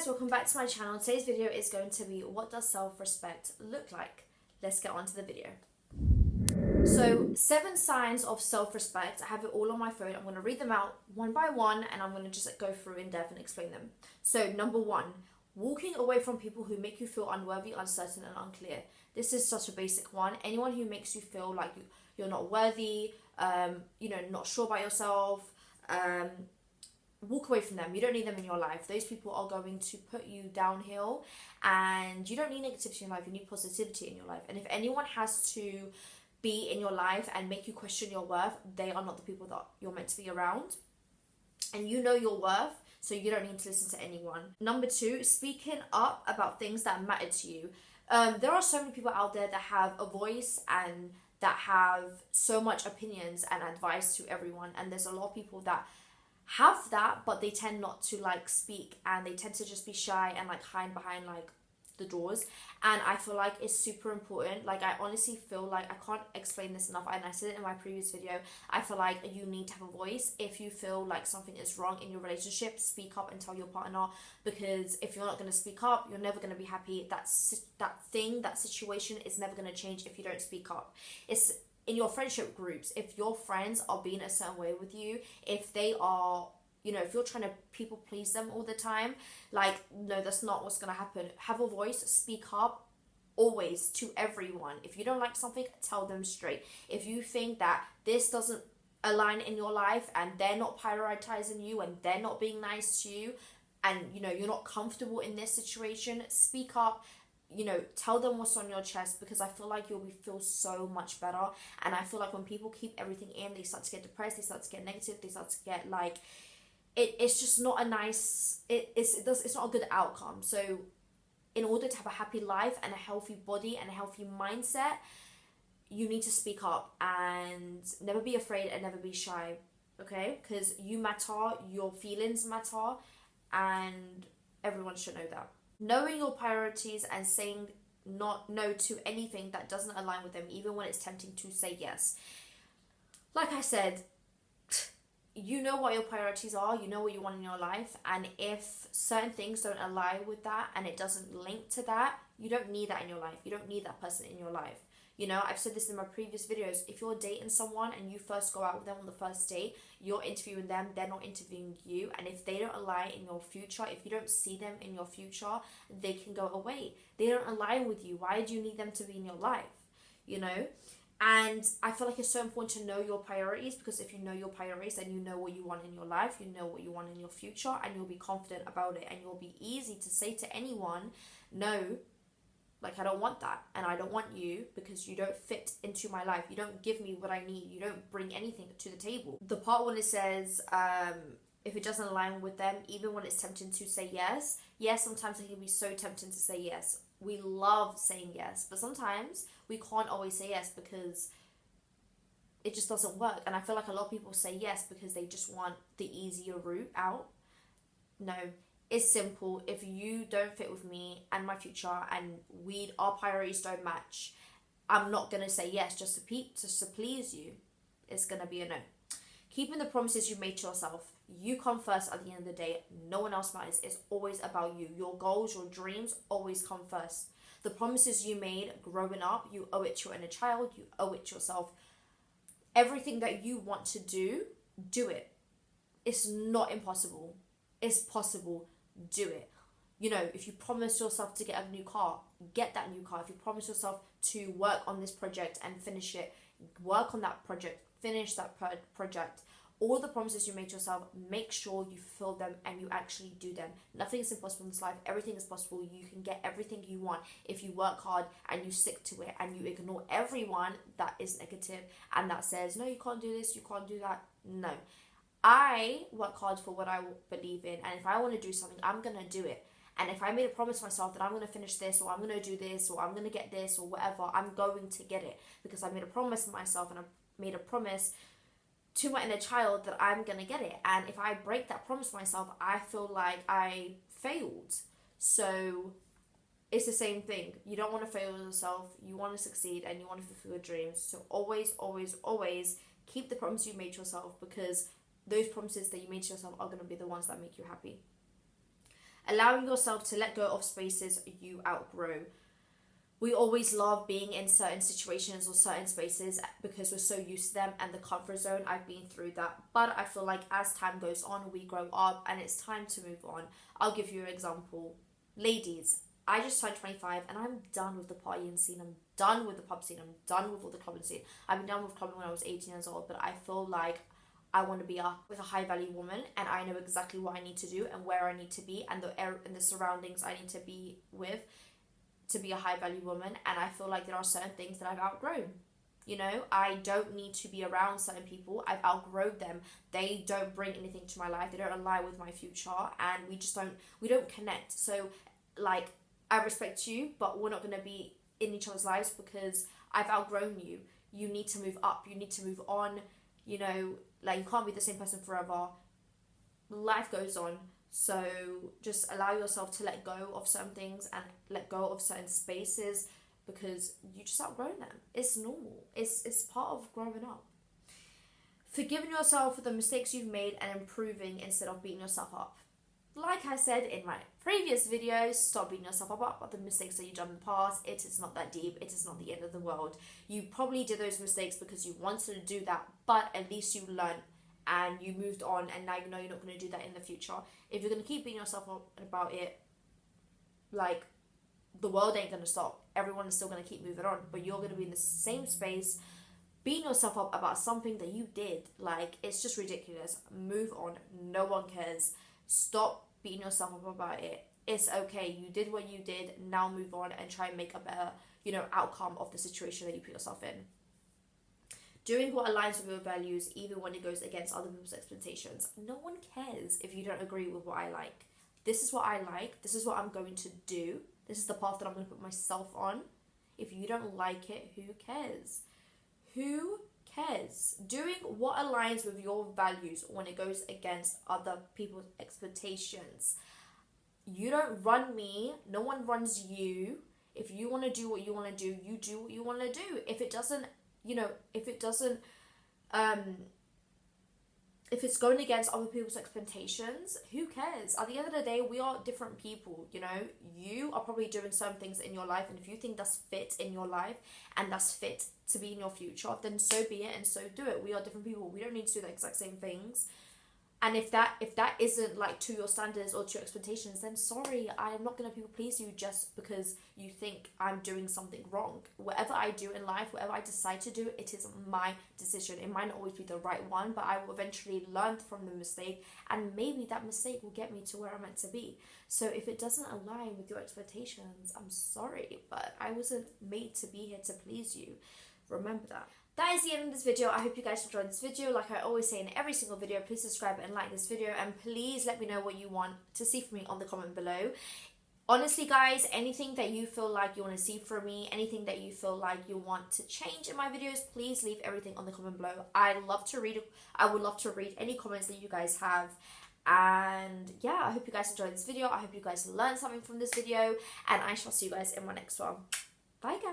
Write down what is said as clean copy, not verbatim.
guys, welcome back to my channel. Today's video is going to be what does self-respect look like? Let's get on to the video. So 7 signs of self-respect. I have it all on my phone. I'm going to read them out one by one and I'm going to just go through in depth and explain them. So number 1, walking away from people who make you feel unworthy, uncertain and unclear. This is such a basic one. Anyone who makes you feel like you're not worthy, not sure about yourself, walk away from them. You don't need them in your life. Those people are going to put you downhill, and you don't need negativity in your life. You need positivity in your life. And if anyone has to be in your life and make you question your worth, they are not the people that you're meant to be around. And you know your worth, so you don't need to listen to anyone. Number 2, speaking up about things that matter to you. There are so many people out there that have a voice and that have so much opinions and advice to everyone, and there's a lot of people that have that, but they tend not to speak, and they tend to just be shy and hide behind the doors. And I feel like it's super important. I honestly feel like, I can't explain this enough, and I said it in my previous video, I feel like you need to have a voice. If you feel like something is wrong in your relationship, speak up and tell your partner, because if you're not going to speak up, you're never going to be happy. That situation is never going to change if you don't speak up. It's in your friendship groups. If your friends are being a certain way with you, if they are, if you're trying to people please them all the time, no, that's not what's going to happen. Have a voice, speak up, always, to everyone. If you don't like something, tell them straight. If you think that this doesn't align in your life and they're not prioritizing you and they're not being nice to you, and you're not comfortable in this situation, speak up. Tell them what's on your chest, because I feel like you'll feel so much better. And I feel like when people keep everything in, they start to get depressed, they start to get negative, they start to get it's just not a nice, it's not a good outcome. So in order to have a happy life and a healthy body and a healthy mindset, you need to speak up and never be afraid and never be shy, okay? Because you matter, your feelings matter, and everyone should know that. Knowing your priorities and saying no to anything that doesn't align with them, even when it's tempting to say yes. Like I said, you know what your priorities are, you know what you want in your life, and if certain things don't align with that and it doesn't link to that, you don't need that in your life. You don't need that person in your life. I've said this in my previous videos. If you're dating someone and you first go out with them on the first date, you're interviewing them, they're not interviewing you. And if they don't align in your future, if you don't see them in your future, they can go away. They don't align with you. Why do you need them to be in your life? And I feel like it's so important to know your priorities, because if you know your priorities, then you know what you want in your life, you know what you want in your future, and you'll be confident about it, and you'll be easy to say to anyone, no, I don't want that, and I don't want you, because you don't fit into my life. You don't give me what I need. You don't bring anything to the table. The part when it says, if it doesn't align with them, even when it's tempting to say yes, sometimes it can be so tempting to say yes. We love saying yes, but sometimes we can't always say yes because it just doesn't work. And I feel like a lot of people say yes because they just want the easier route out. No. It's simple. If you don't fit with me and my future, and our priorities don't match, I'm not going to say yes just to please you. It's going to be a no. Keeping the promises you made to yourself. You come first at the end of the day. No one else matters. It's always about you. Your goals, your dreams always come first. The promises you made growing up, you owe it to your inner child. You owe it to yourself. Everything that you want to do, do it. It's not impossible. It's possible. Do it. If you promise yourself to get a new car, get that new car. If you promise yourself to work on this project and finish it, work on that project, finish that project. All the promises you made to yourself, make sure you fulfill them and you actually do them. Nothing is impossible in this life. Everything is possible. You can get everything you want if you work hard and you stick to it, and you ignore everyone that is negative and that says, no, you can't do this, you can't do that. No. I work hard for what I believe in, and if I want to do something, I'm going to do it. And if I made a promise to myself that I'm going to finish this, or I'm going to do this, or I'm going to get this, or whatever, I'm going to get it, because I made a promise to myself, and I made a promise to my inner child that I'm going to get it. And if I break that promise to myself, I feel like I failed. So it's the same thing. You don't want to fail yourself. You want to succeed, and you want to fulfill your dreams. So always, always, always keep the promise you made to yourself, because those promises that you made to yourself are going to be the ones that make you happy. allowing yourself to let go of spaces you outgrow. We always love being in certain situations or certain spaces because we're so used to them and the comfort zone. I've been through that. But I feel like as time goes on, we grow up and it's time to move on. I'll give you an example. Ladies, I just turned 25 and I'm done with the partying scene. I'm done with the pub scene. I'm done with all the clubbing scene. I've been done with clubbing when I was 18 years old, but I feel like I want to be with a high value woman, and I know exactly what I need to do and where I need to be and the surroundings I need to be with to be a high value woman. And I feel like there are certain things that I've outgrown. You know, I don't need to be around certain people. I've outgrown them. They don't bring anything to my life. They don't align with my future, and we don't connect. So like, I respect you, but we're not going to be in each other's lives because I've outgrown you. You need to move up. You need to move on. You know, like, you can't be the same person forever. Life goes on. So just allow yourself to let go of certain things and let go of certain spaces because you just outgrown them. It's normal. It's part of growing up. Forgiving yourself for the mistakes you've made and improving instead of beating yourself up. Like I said in my previous videos, stop beating yourself up about the mistakes that you've done in the past. It is not that deep. It is not the end of the world. You probably did those mistakes because you wanted to do that, but at least you learned and you moved on, and now you know you're not going to do that in the future. If you're going to keep beating yourself up about it, like, the world ain't going to stop. Everyone is still going to keep moving on, but you're going to be in the same space beating yourself up about something that you did. Like, it's just ridiculous. Move on. No one cares. Stop beating yourself up about it. It's okay. You did what you did. Now move on and try and make a better, outcome of the situation that you put yourself in. Doing what aligns with your values, even when it goes against other people's expectations. No one cares if you don't agree with what I like. This is what I like. This is what I'm going to do. This is the path that I'm going to put myself on. If you don't like it, who cares? Who cares? Doing what aligns with your values when it goes against other people's expectations. You don't run me. No one runs you. If you want to do what you want to do, you do what you want to do. If it's going against other people's expectations, who cares? At the end of the day, we are different people, You are probably doing some things in your life, and if you think that's fit in your life and that's fit to be in your future, then so be it and so do it. We are different people. We don't need to do the exact same things. And if that isn't like to your standards or to your expectations, then sorry, I'm not going to people please you just because you think I'm doing something wrong. Whatever I do in life, whatever I decide to do, it is my decision. It might not always be the right one, but I will eventually learn from the mistake, and maybe that mistake will get me to where I'm meant to be. So if it doesn't align with your expectations, I'm sorry, but I wasn't made to be here to please you. Remember that. That is the end of this video. I hope you guys enjoyed this video. Like I always say in every single video, please subscribe and like this video, and please let me know what you want to see from me on the comment below. Honestly guys, anything that you feel like you want to see from me, anything that you feel like you want to change in my videos, please leave everything on the comment below. I would love to read any comments that you guys have. And yeah, I hope you guys enjoyed this video. I hope you guys learned something from this video, and I shall see you guys in my next one. Bye guys.